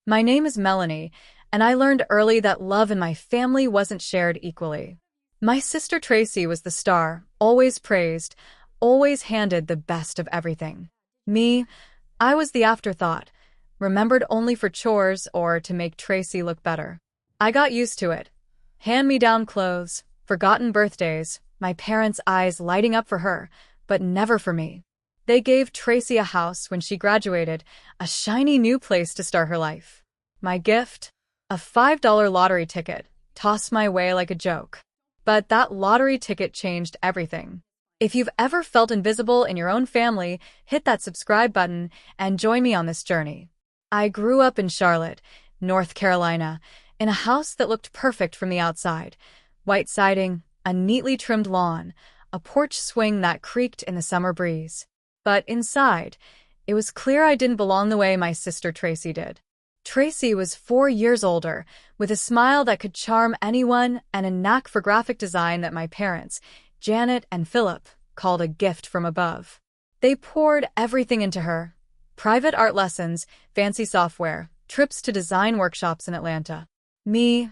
My name is Melanie, and I learned early that love in my family wasn't shared equally. My sister Tracy was the star, always praised, always handed the best of everything. Me, I was the afterthought, remembered only for chores or to make Tracy look better. I got used to it. Hand-me-down clothes, forgotten birthdays, my parents' eyes lighting up for her, but never for me. They gave Tracy a house when she graduated, a shiny new place to start her life. My gift? A $5 lottery ticket, tossed my way like a joke. But that lottery ticket changed everything. If you've ever felt invisible in your own family, hit that subscribe button and join me on this journey. I grew up in Charlotte, North Carolina, in a house that looked perfect from the outside. White siding, a neatly trimmed lawn, a porch swing that creaked in the summer breeze. But inside, it was clear I didn't belong the way my sister Tracy did. Tracy was 4 years older, with a smile that could charm anyone and a knack for graphic design that my parents, Janet and Philip, called a gift from above. They poured everything into her: private art lessons, fancy software, trips to design workshops in Atlanta. Me,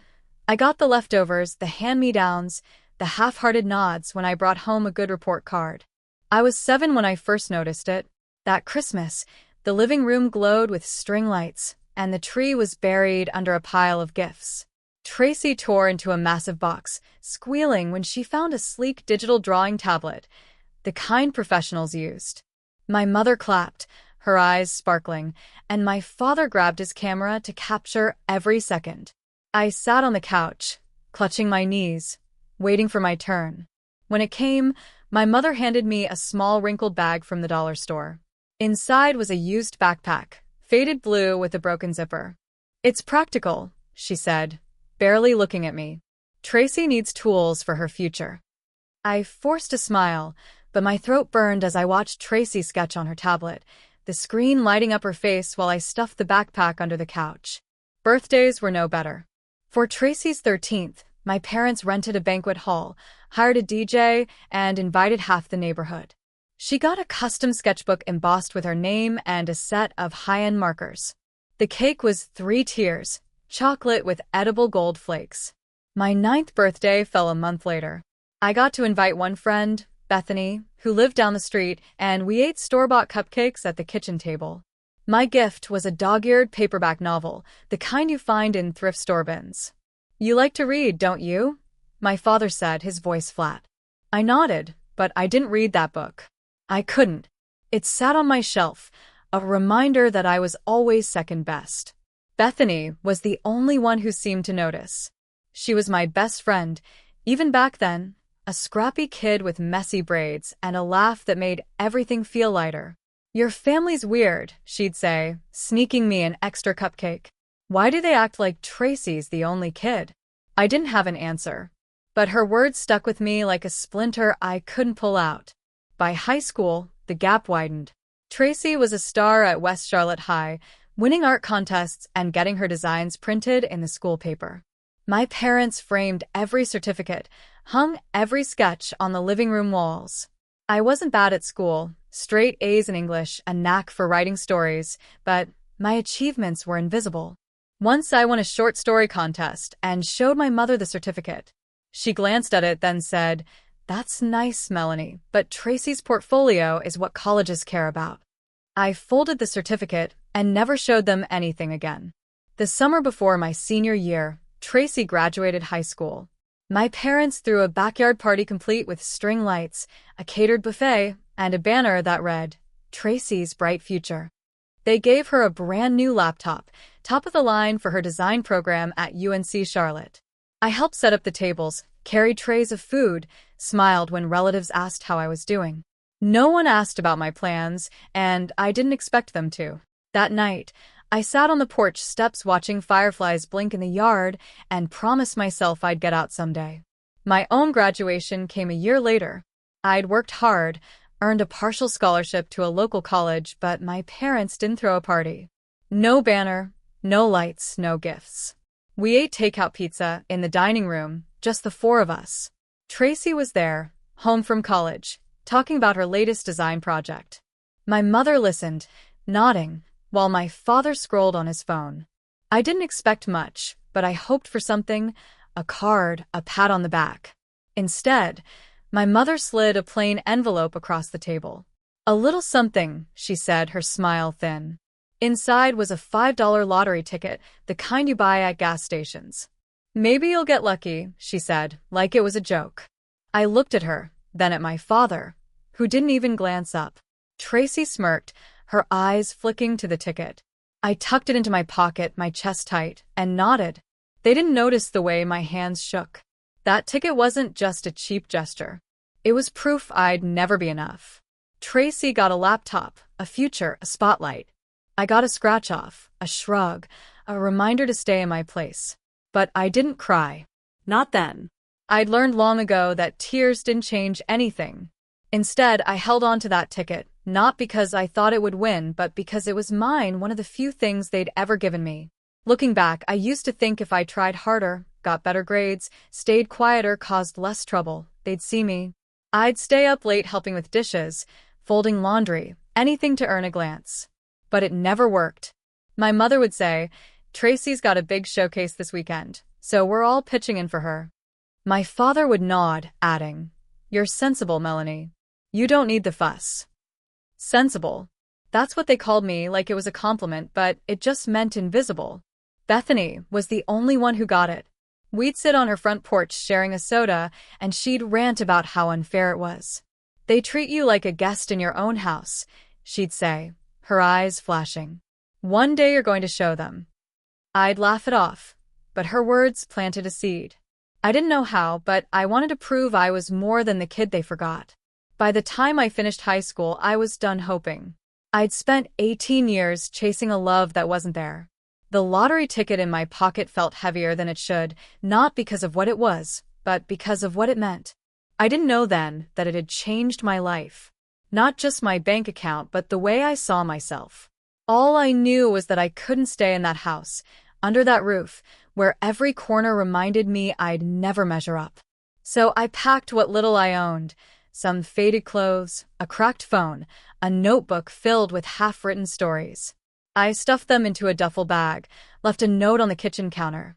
I got the leftovers, the hand-me-downs, the half-hearted nods when I brought home a good report card. I was 7 when I first noticed it. That Christmas, the living room glowed with string lights, and the tree was buried under a pile of gifts. Tracy tore into a massive box, squealing when she found a sleek digital drawing tablet, the kind professionals used. My mother clapped, her eyes sparkling, and my father grabbed his camera to capture every second. I sat on the couch, clutching my knees, waiting for my turn. When it came, my mother handed me a small wrinkled bag from the dollar store. Inside was a used backpack, faded blue with a broken zipper. "It's practical," she said, barely looking at me. "Tracy needs tools for her future." I forced a smile, but my throat burned as I watched Tracy sketch on her tablet, the screen lighting up her face while I stuffed the backpack under the couch. Birthdays were no better. For Tracy's 13th, my parents rented a banquet hall, hired a DJ, and invited half the neighborhood. She got a custom sketchbook embossed with her name and a set of high-end markers. The cake was 3 tiers, chocolate with edible gold flakes. My 9th birthday fell a month later. I got to invite one friend, Bethany, who lived down the street, and we ate store-bought cupcakes at the kitchen table. My gift was a dog-eared paperback novel, the kind you find in thrift store bins. "You like to read, don't you?" my father said, his voice flat. I nodded, but I didn't read that book. I couldn't. It sat on my shelf, a reminder that I was always second best. Bethany was the only one who seemed to notice. She was my best friend, even back then, a scrappy kid with messy braids and a laugh that made everything feel lighter. "Your family's weird," she'd say, sneaking me an extra cupcake. "Why do they act like Tracy's the only kid?" I didn't have an answer, but her words stuck with me like a splinter I couldn't pull out. By high school, the gap widened. Tracy was a star at West Charlotte High, winning art contests and getting her designs printed in the school paper. My parents framed every certificate, hung every sketch on the living room walls. I wasn't bad at school, straight A's in English, a knack for writing stories, but my achievements were invisible. Once I won a short story contest and showed my mother the certificate. She glanced at it, then said, "That's nice, Melanie, but Tracy's portfolio is what colleges care about." I folded the certificate and never showed them anything again. The summer before my senior year, Tracy graduated high school. My parents threw a backyard party complete with string lights, a catered buffet, and a banner that read, "Tracy's Bright Future." They gave her a brand new laptop, top of the line for her design program at UNC Charlotte. I helped set up the tables, carried trays of food, smiled when relatives asked how I was doing. No one asked about my plans, and I didn't expect them to. That night, I sat on the porch steps watching fireflies blink in the yard and promised myself I'd get out someday. My own graduation came a year later. I'd worked hard, earned a partial scholarship to a local college, but my parents didn't throw a party. No banner, no lights, no gifts. We ate takeout pizza in the dining room, just the 4 of us. Tracy was there, home from college, talking about her latest design project. My mother listened, nodding, while my father scrolled on his phone. I didn't expect much, but I hoped for something, a card, a pat on the back. Instead, my mother slid a plain envelope across the table. "A little something," she said, her smile thin. Inside was a $5 lottery ticket, the kind you buy at gas stations. "Maybe you'll get lucky," she said, like it was a joke. I looked at her, then at my father, who didn't even glance up. Tracy smirked, her eyes flicking to the ticket. I tucked it into my pocket, my chest tight, and nodded. They didn't notice the way my hands shook. That ticket wasn't just a cheap gesture. It was proof I'd never be enough. Tracy got a laptop, a future, a spotlight. I got a scratch-off, a shrug, a reminder to stay in my place. But I didn't cry. Not then. I'd learned long ago that tears didn't change anything. Instead, I held on to that ticket, not because I thought it would win, but because it was mine, one of the few things they'd ever given me. Looking back, I used to think if I tried harder, got better grades, stayed quieter, caused less trouble, they'd see me. I'd stay up late helping with dishes, folding laundry, anything to earn a glance. But it never worked. My mother would say, "Tracy's got a big showcase this weekend, so we're all pitching in for her." My father would nod, adding, "You're sensible, Melanie. You don't need the fuss." Sensible. That's what they called me, like it was a compliment, but it just meant invisible. Bethany was the only one who got it. We'd sit on her front porch sharing a soda, and she'd rant about how unfair it was. "They treat you like a guest in your own house," she'd say, her eyes flashing. "One day you're going to show them." I'd laugh it off, but her words planted a seed. I didn't know how, but I wanted to prove I was more than the kid they forgot. By the time I finished high school, I was done hoping. I'd spent 18 years chasing a love that wasn't there. The lottery ticket in my pocket felt heavier than it should, not because of what it was, but because of what it meant. I didn't know then that it had changed my life. Not just my bank account, but the way I saw myself. All I knew was that I couldn't stay in that house, under that roof, where every corner reminded me I'd never measure up. So I packed what little I owned, some faded clothes, a cracked phone, a notebook filled with half-written stories. I stuffed them into a duffel bag, left a note on the kitchen counter.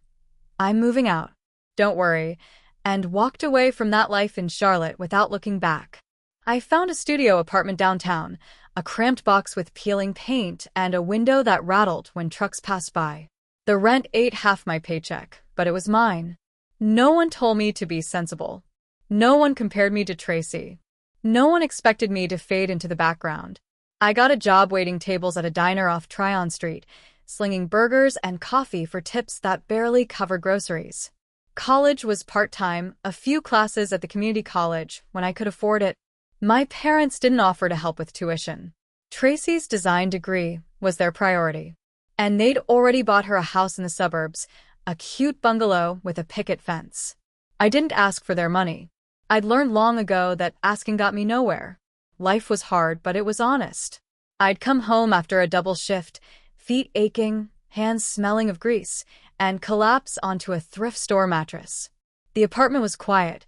"I'm moving out. Don't worry," and walked away from that life in Charlotte without looking back. I found a studio apartment downtown, a cramped box with peeling paint and a window that rattled when trucks passed by. The rent ate half my paycheck, but it was mine. No one told me to be sensible. No one compared me to Tracy. No one expected me to fade into the background. I got a job waiting tables at a diner off Tryon Street, slinging burgers and coffee for tips that barely covered groceries. College was part-time, a few classes at the community college when I could afford it. My parents didn't offer to help with tuition. Tracy's design degree was their priority. And they'd already bought her a house in the suburbs, a cute bungalow with a picket fence. I didn't ask for their money. I'd learned long ago that asking got me nowhere. Life was hard, but it was honest. I'd come home after a double shift, feet aching, hands smelling of grease, and collapse onto a thrift store mattress. The apartment was quiet,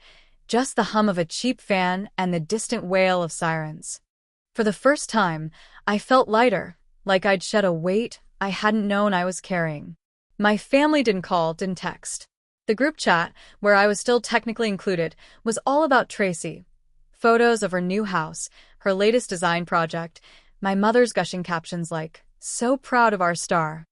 just the hum of a cheap fan and the distant wail of sirens. For the first time, I felt lighter, like I'd shed a weight I hadn't known I was carrying. My family didn't call, didn't text. The group chat, where I was still technically included, was all about Tracy. Photos of her new house, her latest design project, my mother's gushing captions like, "So proud of our star."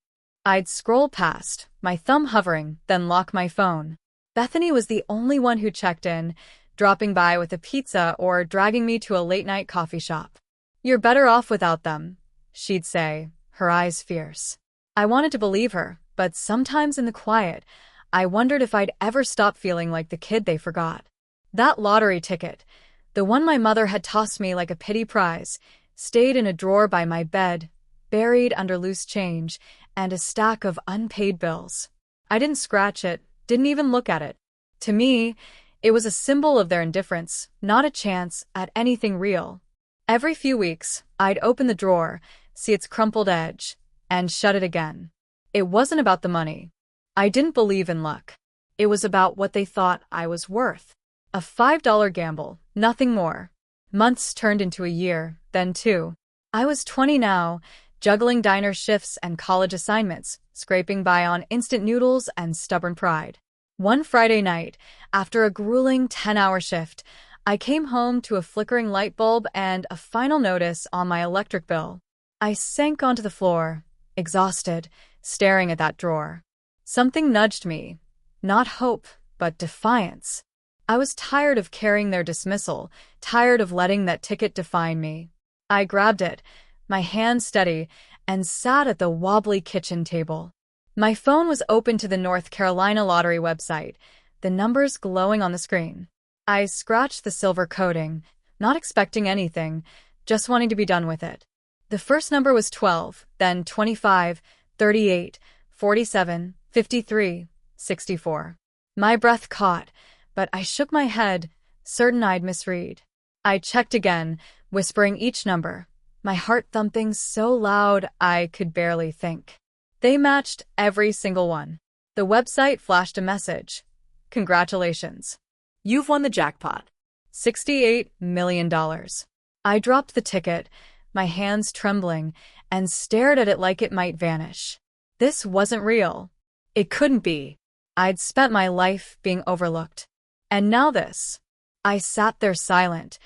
I'd scroll past, my thumb hovering, then lock my phone. Bethany was the only one who checked in, dropping by with a pizza or dragging me to a late-night coffee shop. "You're better off without them," she'd say, her eyes fierce. I wanted to believe her, but sometimes in the quiet, I wondered if I'd ever stop feeling like the kid they forgot. That lottery ticket, the one my mother had tossed me like a pity prize, stayed in a drawer by my bed, buried under loose change and a stack of unpaid bills. I didn't scratch it, didn't even look at it. To me, it was a symbol of their indifference, not a chance at anything real. Every few weeks, I'd open the drawer, see its crumpled edge, and shut it again. It wasn't about the money. I didn't believe in luck. It was about what they thought I was worth. A $5 gamble, nothing more. Months turned into a year, then two. I was 20 now, juggling diner shifts and college assignments, scraping by on instant noodles and stubborn pride. One Friday night, after a grueling 10-hour shift, I came home to a flickering light bulb and a final notice on my electric bill. I sank onto the floor, exhausted, staring at that drawer. Something nudged me. Not hope, but defiance. I was tired of carrying their dismissal, tired of letting that ticket define me. I grabbed it, my hand steady, and sat at the wobbly kitchen table. My phone was open to the North Carolina lottery website, the numbers glowing on the screen. I scratched the silver coating, not expecting anything, just wanting to be done with it. The first number was 12, then 25, 38, 47, 53, 64. My breath caught, but I shook my head, certain I'd misread. I checked again, whispering each number, my heart thumping so loud I could barely think. They matched every single one. The website flashed a message. Congratulations. You've won the jackpot. $68 million. I dropped the ticket, my hands trembling, and stared at it like it might vanish. This wasn't real. It couldn't be. I'd spent my life being overlooked. And now this. I sat there silent,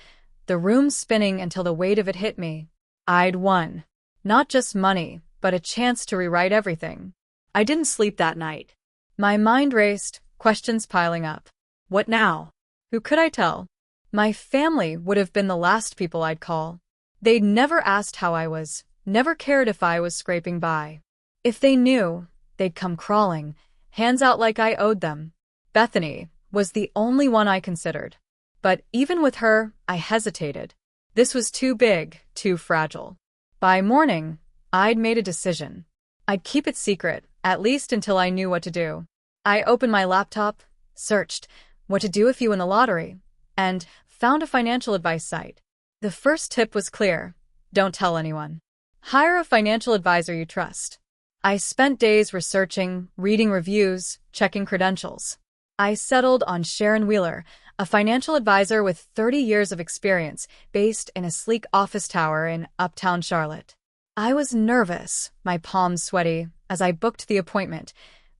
the room spinning until the weight of it hit me. I'd won. Not just money, but a chance to rewrite everything. I didn't sleep that night. My mind raced, questions piling up. What now? Who could I tell? My family would have been the last people I'd call. They'd never asked how I was, never cared if I was scraping by. If they knew, they'd come crawling, hands out like I owed them. Bethany was the only one I considered. But even with her, I hesitated. This was too big, too fragile. By morning, I'd made a decision. I'd keep it secret, at least until I knew what to do. I opened my laptop, searched what to do if you win the lottery, and found a financial advice site. The first tip was clear. Don't tell anyone. Hire a financial advisor you trust. I spent days researching, reading reviews, checking credentials. I settled on Sharon Wheeler, a financial advisor with 30 years of experience, based in a sleek office tower in uptown Charlotte. I was nervous, my palms sweaty, as I booked the appointment,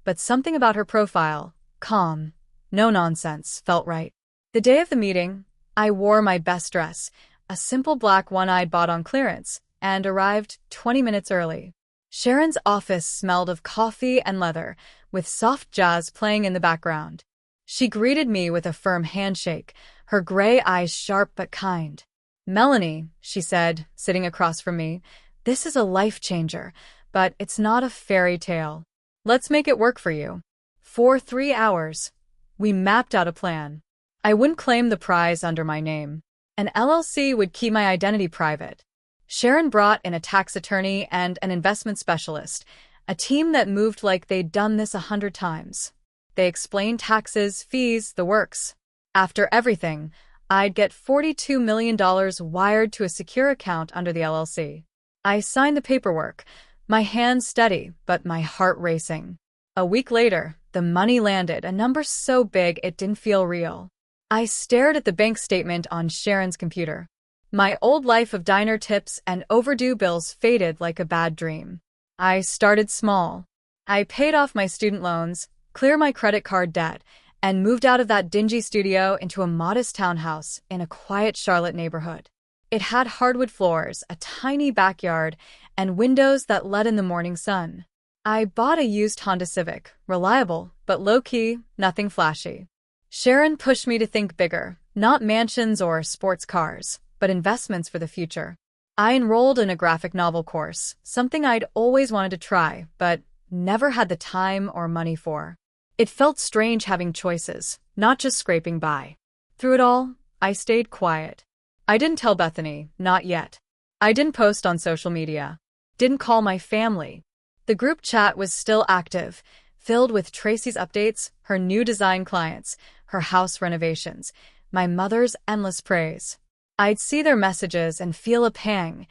but something about her profile, calm, no nonsense, felt right. The day of the meeting, I wore my best dress, a simple black one I'd bought on clearance, and arrived 20 minutes early. Sharon's office smelled of coffee and leather, with soft jazz playing in the background. She greeted me with a firm handshake, her gray eyes sharp but kind. "Melanie," she said, sitting across from me, "this is a life changer, but it's not a fairy tale. Let's make it work for you." For 3 hours, we mapped out a plan. I wouldn't claim the prize under my name. An LLC would keep my identity private. Sharon brought in a tax attorney and an investment specialist, a team that moved like they'd done this 100 times. They explained taxes, fees, the works. After everything, I'd get $42 million wired to a secure account under the LLC. I signed the paperwork, my hands steady, but my heart racing. A week later, the money landed, a number so big it didn't feel real. I stared at the bank statement on Sharon's computer. My old life of diner tips and overdue bills faded like a bad dream. I started small. I paid off my student loans, cleared my credit card debt, and moved out of that dingy studio into a modest townhouse in a quiet Charlotte neighborhood. It had hardwood floors, a tiny backyard, and windows that let in the morning sun. I bought a used Honda Civic, reliable, but low-key, nothing flashy. Sharon pushed me to think bigger, not mansions or sports cars, but investments for the future. I enrolled in a graphic novel course, something I'd always wanted to try, but never had the time or money for. It felt strange having choices, not just scraping by. Through it all, I stayed quiet. I didn't tell Bethany, not yet. I didn't post on social media. Didn't call my family. The group chat was still active, filled with Tracy's updates, her new design clients, her house renovations, my mother's endless praise. I'd see their messages and feel a pang,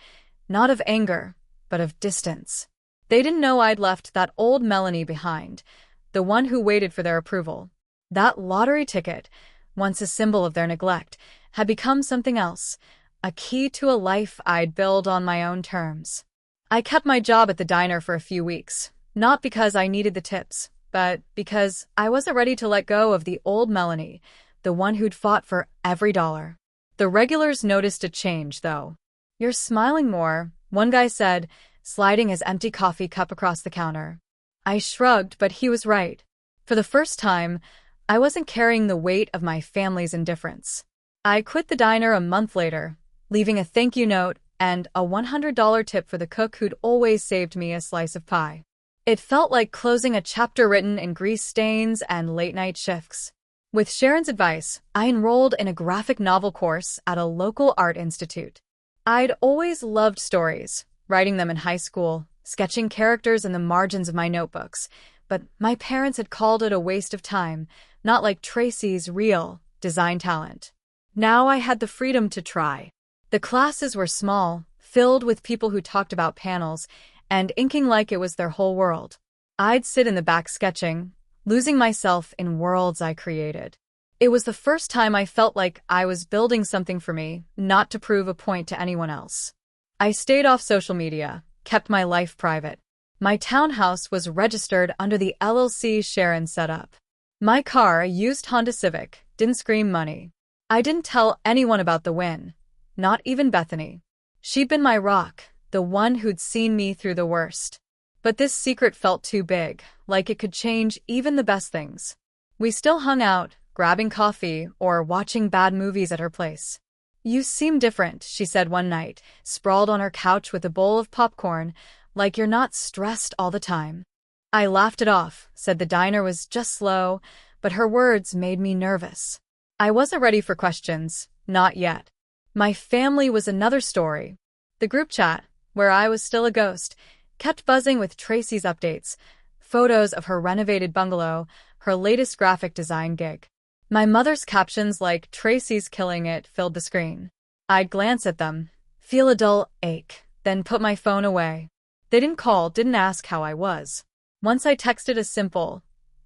not of anger, but of distance. They didn't know I'd left that old Melanie behind, the one who waited for their approval. That lottery ticket, once a symbol of their neglect, had become something else, a key to a life I'd build on my own terms. I kept my job at the diner for a few weeks, not because I needed the tips, but because I wasn't ready to let go of the old Melanie, the one who'd fought for every dollar. The regulars noticed a change, though. "You're smiling more," one guy said, sliding his empty coffee cup across the counter. I shrugged, but he was right. For the first time, I wasn't carrying the weight of my family's indifference. I quit the diner a month later, leaving a thank you note and a $100 tip for the cook who'd always saved me a slice of pie. It felt like closing a chapter written in grease stains and late-night shifts. With Sharon's advice, I enrolled in a graphic novel course at a local art institute. I'd always loved stories, writing them in high school, sketching characters in the margins of my notebooks, but my parents had called it a waste of time, not like Tracy's real design talent. Now I had the freedom to try. The classes were small, filled with people who talked about panels, and inking like it was their whole world. I'd sit in the back sketching, losing myself in worlds I created. It was the first time I felt like I was building something for me, not to prove a point to anyone else. I stayed off social media, kept my life private. My townhouse was registered under the LLC Sharon set up. My car, a used Honda Civic, didn't scream money. I didn't tell anyone about the win, not even Bethany. She'd been my rock, the one who'd seen me through the worst. But this secret felt too big, like it could change even the best things. We still hung out, grabbing coffee or watching bad movies at her place. "You seem different," she said one night, sprawled on her couch with a bowl of popcorn, "like you're not stressed all the time." I laughed it off, said the diner was just slow, but her words made me nervous. I wasn't ready for questions, not yet. My family was another story. The group chat, where I was still a ghost, kept buzzing with Tracy's updates, photos of her renovated bungalow, her latest graphic design gig. My mother's captions like "Tracy's killing it" filled the screen. I'd glance at them, feel a dull ache, then put my phone away. They didn't call, didn't ask how I was. Once I texted a simple,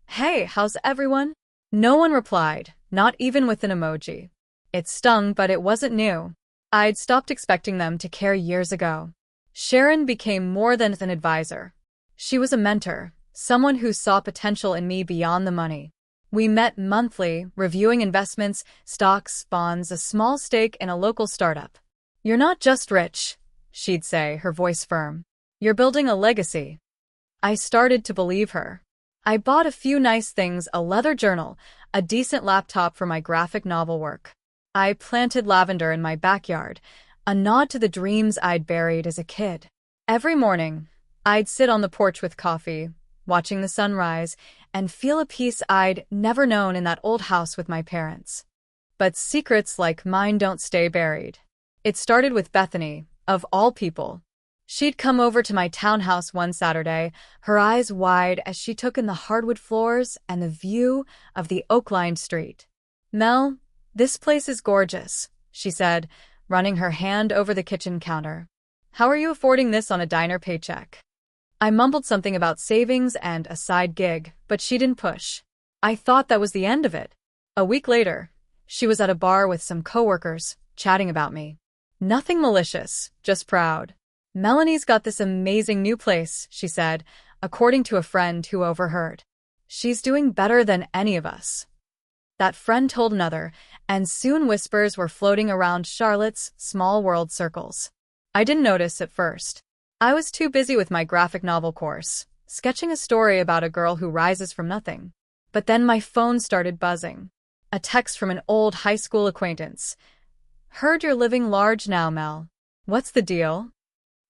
"Hey, how's everyone?" No one replied, not even with an emoji. It stung, but it wasn't new. I'd stopped expecting them to care years ago. Sharon became more than an advisor. She was a mentor, someone who saw potential in me beyond the money. We met monthly, reviewing investments, stocks, bonds, a small stake in a local startup. "You're not just rich," she'd say, her voice firm. "You're building a legacy." I started to believe her. I bought a few nice things, a leather journal, a decent laptop for my graphic novel work. I planted lavender in my backyard, a nod to the dreams I'd buried as a kid. Every morning, I'd sit on the porch with coffee, watching the sunrise, and feel a peace I'd never known in that old house with my parents. But secrets like mine don't stay buried. It started with Bethany, of all people. She'd come over to my townhouse one Saturday, her eyes wide as she took in the hardwood floors and the view of the oak-lined street. "Mel, this place is gorgeous," she said, running her hand over the kitchen counter. "How are you affording this on a diner paycheck?" I mumbled something about savings and a side gig, but she didn't push. I thought that was the end of it. A week later, she was at a bar with some coworkers, chatting about me. Nothing malicious, just proud. "Melanie's got this amazing new place," she said, according to a friend who overheard. "She's doing better than any of us." That friend told another, and soon whispers were floating around Charlotte's small world circles. I didn't notice at first. I was too busy with my graphic novel course, sketching a story about a girl who rises from nothing. But then my phone started buzzing. A text from an old high school acquaintance. "Heard you're living large now, Mel. What's the deal?"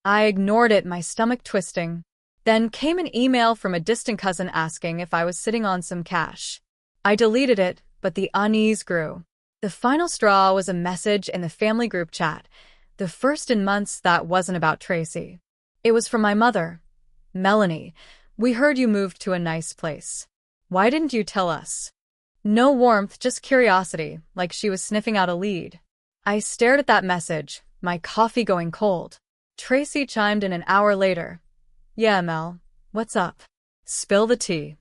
I ignored it, my stomach twisting. Then came an email from a distant cousin asking if I was sitting on some cash. I deleted it, but the unease grew. The final straw was a message in the family group chat, the first in months that wasn't about Tracy. It was from my mother. "Melanie, we heard you moved to a nice place. Why didn't you tell us?" No warmth, just curiosity, like she was sniffing out a lead. I stared at that message, my coffee going cold. Tracy chimed in an hour later. "Yeah, Mel, what's up? Spill the tea."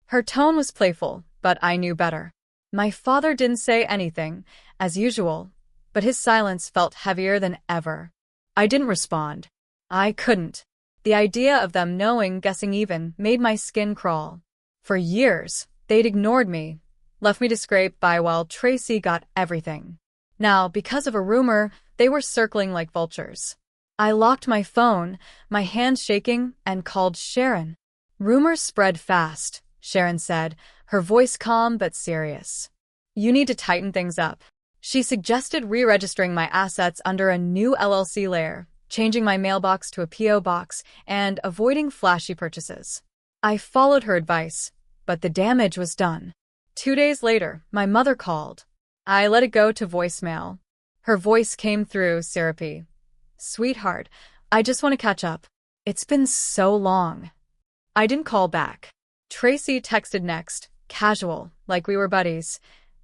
Her tone was playful, but I knew better. My father didn't say anything, as usual, but his silence felt heavier than ever. I didn't respond. I couldn't. The idea of them knowing, guessing even, made my skin crawl. For years, they'd ignored me, left me to scrape by while Tracy got everything. Now, because of a rumor, they were circling like vultures. I locked my phone, my hands shaking, and called Sharon. Rumors spread fast, Sharon said, her voice calm but serious. You need to tighten things up. She suggested re-registering my assets under a new LLC layer, changing my mailbox to a P.O. box, and avoiding flashy purchases. I followed her advice, but the damage was done. 2 days later, my mother called. I let it go to voicemail. Her voice came through syrupy. Sweetheart, I just want to catch up. It's been so long. I didn't call back. Tracy texted next, casual, like we were buddies.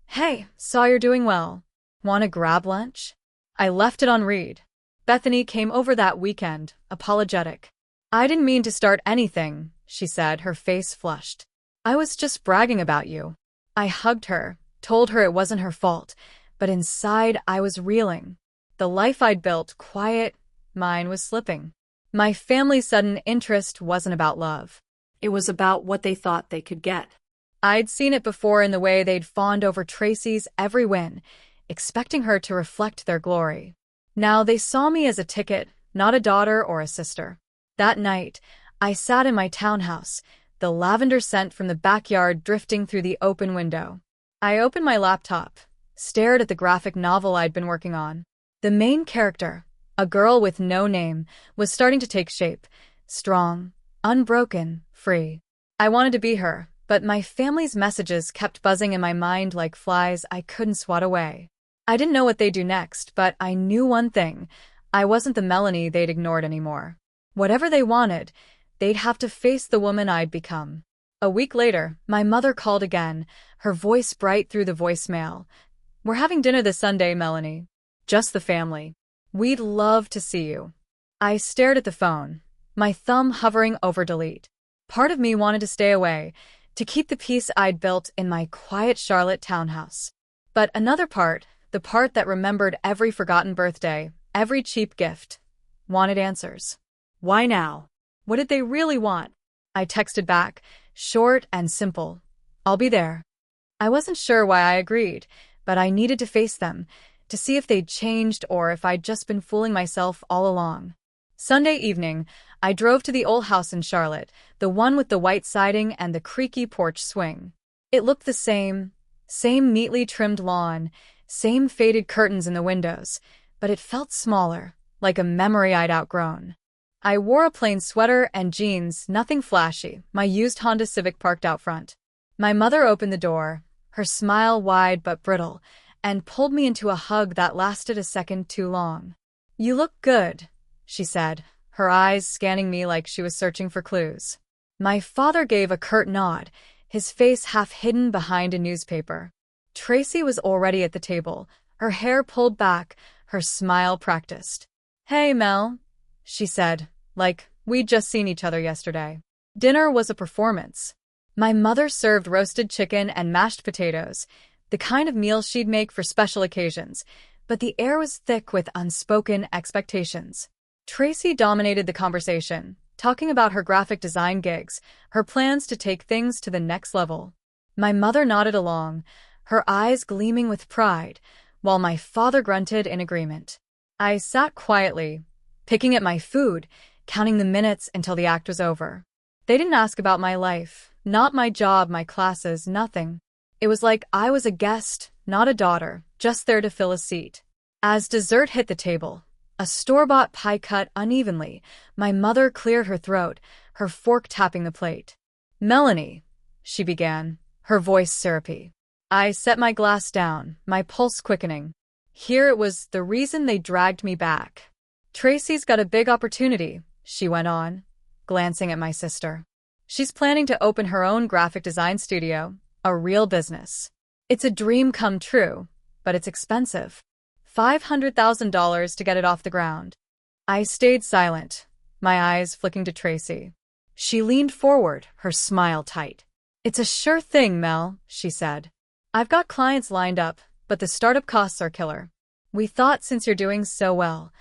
Hey, saw you're doing well. Want to grab lunch? I left it on read. Bethany came over that weekend, apologetic. I didn't mean to start anything, she said, her face flushed. I was just bragging about you. I hugged her, told her it wasn't her fault, but inside I was reeling. The life I'd built, quiet, mine was slipping. My family's sudden interest wasn't about love. It was about what they thought they could get. I'd seen it before in the way they'd fawned over Tracy's every win, expecting her to reflect their glory. Now they saw me as a ticket, not a daughter or a sister. That night, I sat in my townhouse, the lavender scent from the backyard drifting through the open window. I opened my laptop, stared at the graphic novel I'd been working on. The main character, a girl with no name, was starting to take shape, strong, unbroken, free. I wanted to be her, but my family's messages kept buzzing in my mind like flies I couldn't swat away. I didn't know what they'd do next, but I knew one thing. I wasn't the Melanie they'd ignored anymore. Whatever they wanted, they'd have to face the woman I'd become. A week later, my mother called again, her voice bright through the voicemail. We're having dinner this Sunday, Melanie. Just the family. We'd love to see you. I stared at the phone, my thumb hovering over delete. Part of me wanted to stay away, to keep the peace I'd built in my quiet Charlotte townhouse. But another part, the part that remembered every forgotten birthday, every cheap gift, wanted answers. Why now? What did they really want? I texted back, short and simple. I'll be there. I wasn't sure why I agreed, but I needed to face them, to see if they'd changed or if I'd just been fooling myself all along. Sunday evening, I drove to the old house in Charlotte, the one with the white siding and the creaky porch swing. It looked the same neatly trimmed lawn, same faded curtains in the windows, but it felt smaller, like a memory I'd outgrown. I wore a plain sweater and jeans, nothing flashy, my used Honda Civic parked out front. My mother opened the door, her smile wide but brittle, and pulled me into a hug that lasted a second too long. You look good, she said, her eyes scanning me like she was searching for clues. My father gave a curt nod, his face half hidden behind a newspaper. Tracy was already at the table, her hair pulled back, her smile practiced. Hey, Mel, she said, like we'd just seen each other yesterday. Dinner was a performance. My mother served roasted chicken and mashed potatoes, the kind of meal she'd make for special occasions, but the air was thick with unspoken expectations. Tracy dominated the conversation, talking about her graphic design gigs, her plans to take things to the next level. My mother nodded along, her eyes gleaming with pride, while my father grunted in agreement. I sat quietly, picking at my food, counting the minutes until the act was over. They didn't ask about my life, not my job, my classes, nothing. It was like I was a guest, not a daughter, just there to fill a seat. As dessert hit the table, a store-bought pie cut unevenly, my mother cleared her throat, her fork tapping the plate. Melanie, she began, her voice syrupy. I set my glass down, my pulse quickening. Here it was, the reason they dragged me back. Tracy's got a big opportunity, she went on, glancing at my sister. She's planning to open her own graphic design studio, a real business. It's a dream come true, but it's expensive. $500,000 to get it off the ground. I stayed silent, my eyes flicking to Tracy. She leaned forward, her smile tight. It's a sure thing, Mel, she said. I've got clients lined up, but the startup costs are killer. We thought since you're doing so well.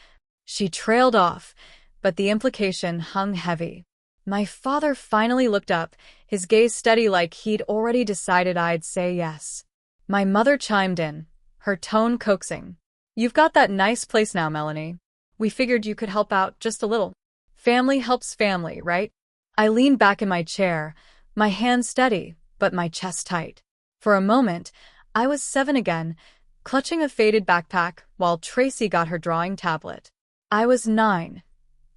She trailed off, but the implication hung heavy. My father finally looked up, his gaze steady like he'd already decided I'd say yes. My mother chimed in, her tone coaxing. "You've got that nice place now, Melanie. We figured you could help out just a little. Family helps family, right?" I leaned back in my chair, my hands steady, but my chest tight. For a moment, I was 7 again, clutching a faded backpack while Tracy got her drawing tablet. I was 9,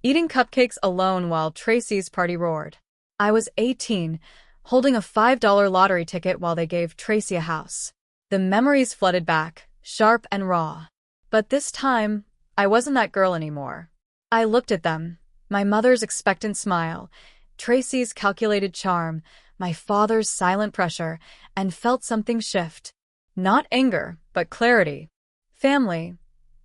eating cupcakes alone while Tracy's party roared. I was 18, holding a $5 lottery ticket while they gave Tracy a house. The memories flooded back, sharp and raw. But this time, I wasn't that girl anymore. I looked at them, my mother's expectant smile, Tracy's calculated charm, my father's silent pressure, and felt something shift. Not anger, but clarity. "Family,"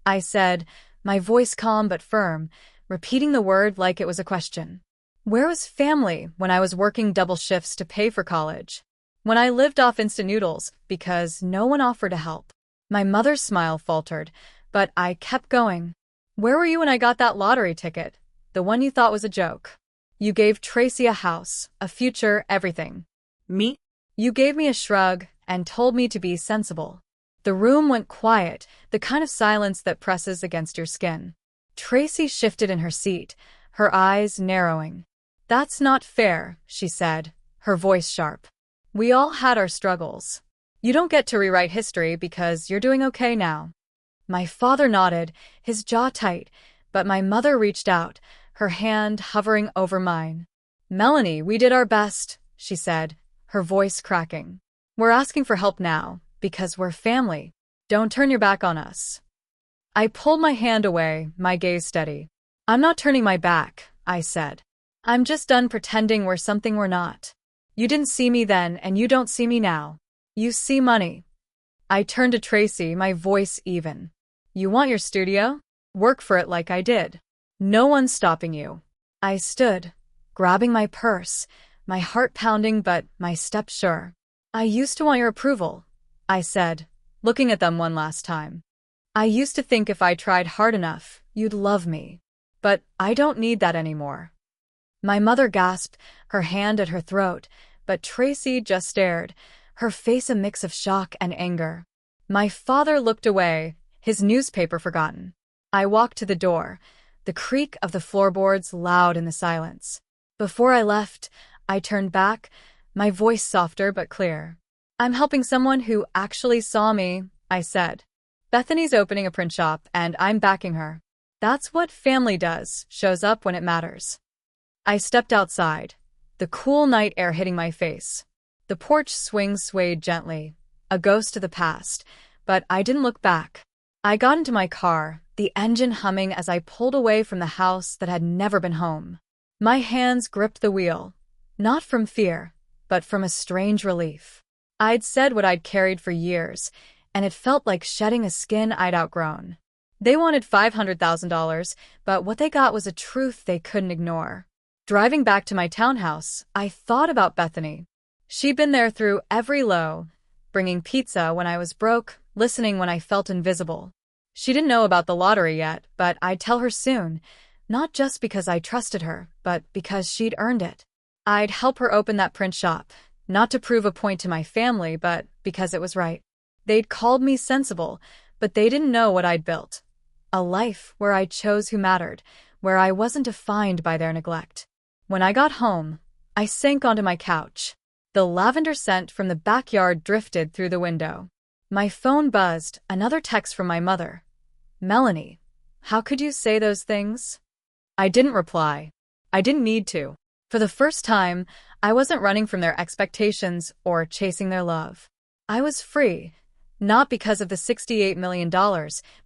I said, my voice calm but firm, repeating the word like it was a question. Where was family when I was working double shifts to pay for college? When I lived off instant noodles because no one offered to help? My mother's smile faltered, but I kept going. "Where were you when I got that lottery ticket? The one you thought was a joke. You gave Tracy a house, a future, everything." "Me?" You gave me a shrug and told me to be sensible. The room went quiet, the kind of silence that presses against your skin. Tracy shifted in her seat, her eyes narrowing. "That's not fair," she said, her voice sharp. "We all had our struggles. You don't get to rewrite history because you're doing okay now." My father nodded, his jaw tight, but my mother reached out, her hand hovering over mine. "Melanie, we did our best," she said, her voice cracking. "We're asking for help now, because we're family. Don't turn your back on us." I pulled my hand away, my gaze steady. "I'm not turning my back," I said. "I'm just done pretending we're something we're not. You didn't see me then, and you don't see me now. You see money." I turned to Tracy, my voice even. "You want your studio? Work for it like I did. No one's stopping you." I stood, grabbing my purse, my heart pounding but my step sure. "I used to want your approval," I said, looking at them one last time. "I used to think if I tried hard enough, you'd love me. But I don't need that anymore." My mother gasped, her hand at her throat, but Tracy just stared, her face a mix of shock and anger. My father looked away, his newspaper forgotten. I walked to the door, the creak of the floorboards loud in the silence. Before I left, I turned back, my voice softer but clear. "I'm helping someone who actually saw me," I said. "Bethany's opening a print shop, and I'm backing her. That's what family does, shows up when it matters." I stepped outside, the cool night air hitting my face. The porch swing swayed gently, a ghost of the past, but I didn't look back. I got into my car, the engine humming as I pulled away from the house that had never been home. My hands gripped the wheel, not from fear, but from a strange relief. I'd said what I'd carried for years, and it felt like shedding a skin I'd outgrown. They wanted $500,000, but what they got was a truth they couldn't ignore. Driving back to my townhouse, I thought about Bethany. She'd been there through every low, bringing pizza when I was broke, listening when I felt invisible. She didn't know about the lottery yet, but I'd tell her soon, not just because I trusted her, but because she'd earned it. I'd help her open that print shop, not to prove a point to my family, but because it was right. They'd called me sensible, but they didn't know what I'd built. A life where I chose who mattered, where I wasn't defined by their neglect. When I got home, I sank onto my couch. The lavender scent from the backyard drifted through the window. My phone buzzed, another text from my mother. "Melanie, how could you say those things?" I didn't reply. I didn't need to. For the first time, I wasn't running from their expectations or chasing their love. I was free, not because of the $68 million,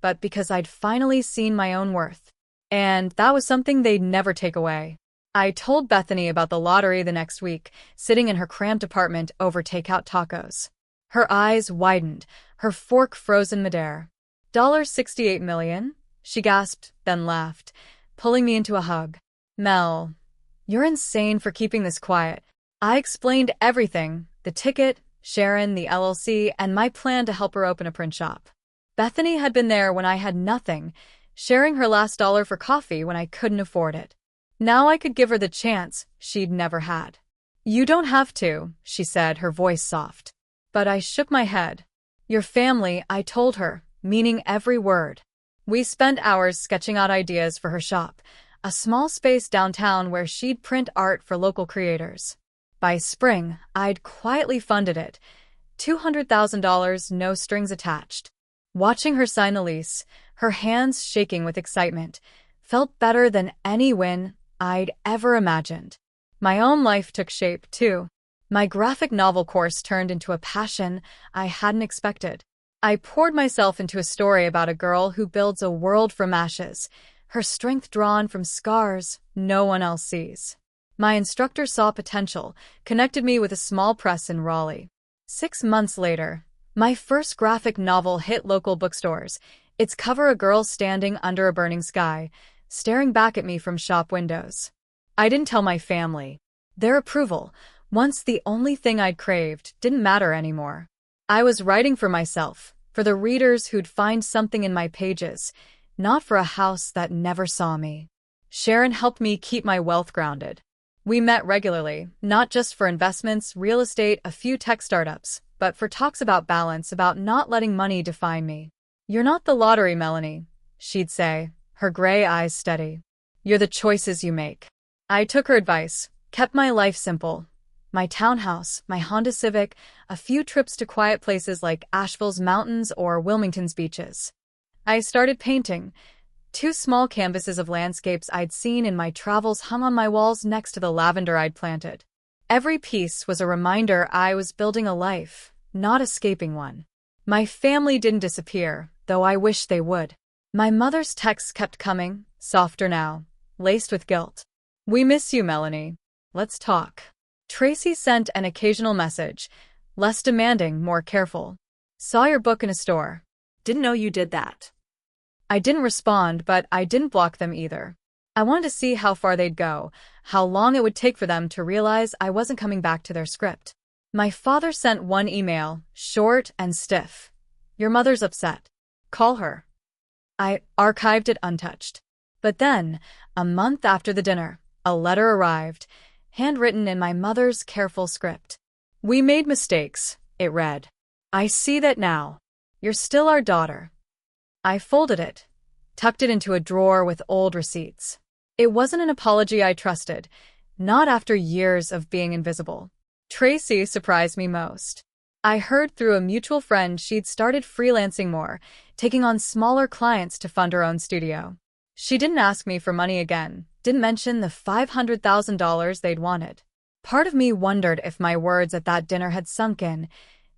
but because I'd finally seen my own worth. And that was something they'd never take away. I told Bethany about the lottery the next week, sitting in her cramped apartment over takeout tacos. Her eyes widened, her fork frozen midair. $68 million? She gasped, then laughed, pulling me into a hug. "Mel, you're insane for keeping this quiet." I explained everything, the ticket, Sharon, the LLC, and my plan to help her open a print shop. Bethany had been there when I had nothing, sharing her last dollar for coffee when I couldn't afford it. Now I could give her the chance she'd never had. "You don't have to," she said, her voice soft. But I shook my head. "Your family," I told her, meaning every word. We spent hours sketching out ideas for her shop, a small space downtown where she'd print art for local creators. By spring, I'd quietly funded it. $200,000, no strings attached. Watching her sign the lease, her hands shaking with excitement, felt better than any win I'd ever imagined. My own life took shape, too. My graphic novel course turned into a passion I hadn't expected. I poured myself into a story about a girl who builds a world from ashes, her strength drawn from scars no one else sees. My instructor saw potential, connected me with a small press in Raleigh. 6 months later, my first graphic novel hit local bookstores, its cover a girl standing under a burning sky, staring back at me from shop windows. I didn't tell my family. Their approval, once the only thing I'd craved, didn't matter anymore. I was writing for myself, for the readers who'd find something in my pages, not for a house that never saw me. Sharon helped me keep my wealth grounded. We met regularly, not just for investments, real estate, a few tech startups, but for talks about balance, about not letting money define me. "You're not the lottery, Melanie," she'd say, her gray eyes steady. "You're the choices you make." I took her advice, kept my life simple. My townhouse, my Honda Civic, a few trips to quiet places like Asheville's mountains or Wilmington's beaches. I started painting. 2 small canvases of landscapes I'd seen in my travels hung on my walls next to the lavender I'd planted. Every piece was a reminder I was building a life, not escaping one. My family didn't disappear, though I wished they would. My mother's texts kept coming, softer now, laced with guilt. "We miss you, Melanie. Let's talk." Tracy sent an occasional message, less demanding, more careful. "Saw your book in a store. Didn't know you did that." I didn't respond, but I didn't block them either. I wanted to see how far they'd go, how long it would take for them to realize I wasn't coming back to their script. My father sent one email, short and stiff. "Your mother's upset. Call her." I archived it untouched. But then, a month after the dinner, a letter arrived, handwritten in my mother's careful script. "We made mistakes," it read. "I see that now. You're still our daughter." I folded it, tucked it into a drawer with old receipts. It wasn't an apology I trusted, not after years of being invisible. Tracy surprised me most. I heard through a mutual friend she'd started freelancing more, taking on smaller clients to fund her own studio. She didn't ask me for money again, didn't mention the $500,000 they'd wanted. Part of me wondered if my words at that dinner had sunk in,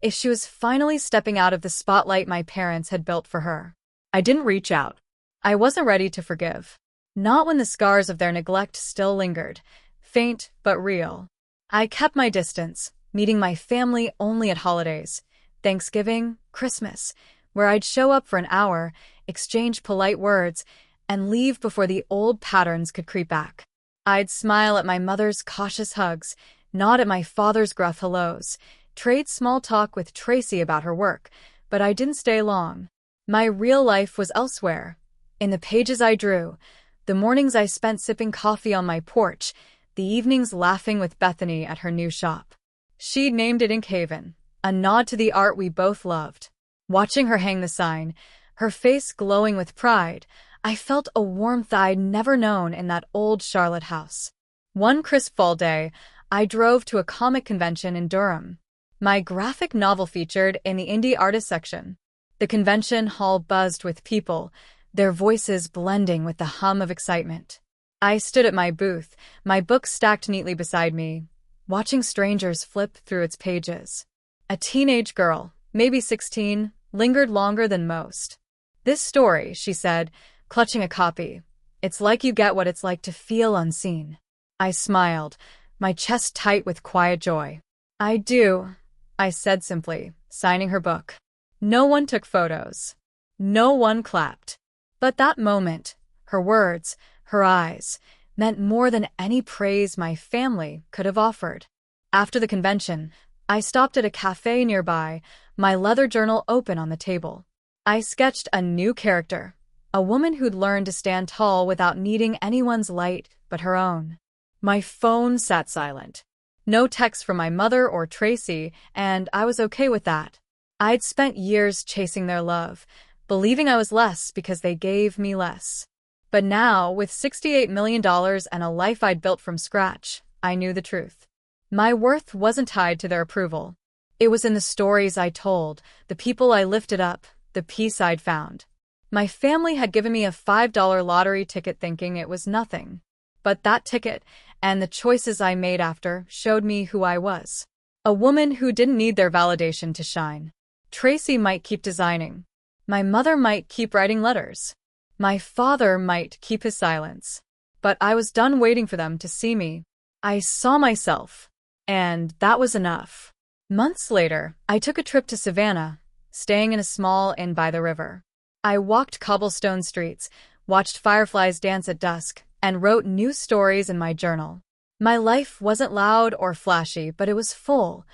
if she was finally stepping out of the spotlight my parents had built for her. I didn't reach out. I wasn't ready to forgive. Not when the scars of their neglect still lingered, faint but real. I kept my distance, meeting my family only at holidays, Thanksgiving, Christmas, where I'd show up for an hour, exchange polite words, and leave before the old patterns could creep back. I'd smile at my mother's cautious hugs, nod at my father's gruff hellos, trade small talk with Tracy about her work, but I didn't stay long. My real life was elsewhere, in the pages I drew, the mornings I spent sipping coffee on my porch, the evenings laughing with Bethany at her new shop. She'd named it Ink Haven, a nod to the art we both loved. Watching her hang the sign, her face glowing with pride, I felt a warmth I'd never known in that old Charlotte house. One crisp fall day, I drove to a comic convention in Durham. My graphic novel featured in the indie artist section. The convention hall buzzed with people, their voices blending with the hum of excitement. I stood at my booth, my book stacked neatly beside me, watching strangers flip through its pages. A teenage girl, maybe 16, lingered longer than most. "This story," she said, clutching a copy. "It's like you get what it's like to feel unseen." I smiled, my chest tight with quiet joy. "I do," I said simply, signing her book. No one took photos. No one clapped. But that moment, her words, her eyes, meant more than any praise my family could have offered. After the convention, I stopped at a cafe nearby, my leather journal open on the table. I sketched a new character, A woman who'd learned to stand tall without needing anyone's light but her own. My phone sat silent. No text from my mother or Tracy, and I was okay with that. I'd spent years chasing their love, believing I was less because they gave me less. But now, with $68 million and a life I'd built from scratch, I knew the truth. My worth wasn't tied to their approval. It was in the stories I told, the people I lifted up, the peace I'd found. My family had given me a $5 lottery ticket thinking it was nothing. But that ticket, and the choices I made after, showed me who I was. A woman who didn't need their validation to shine. Tracy might keep designing. My mother might keep writing letters. My father might keep his silence. But I was done waiting for them to see me. I saw myself. And that was enough. Months later, I took a trip to Savannah, staying in a small inn by the river. I walked cobblestone streets, watched fireflies dance at dusk, and wrote new stories in my journal. My life wasn't loud or flashy, but it was full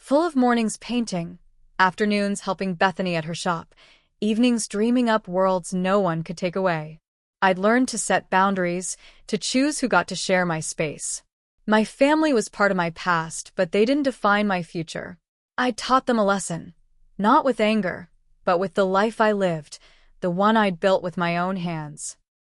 of mornings painting, afternoons helping Bethany at her shop, evenings dreaming up worlds no one could take away. I'd learned to set boundaries, to choose who got to share my space. My family was part of my past, but they didn't define my future. I taught them a lesson, not with anger, but with the life I lived, the one I'd built with my own hands.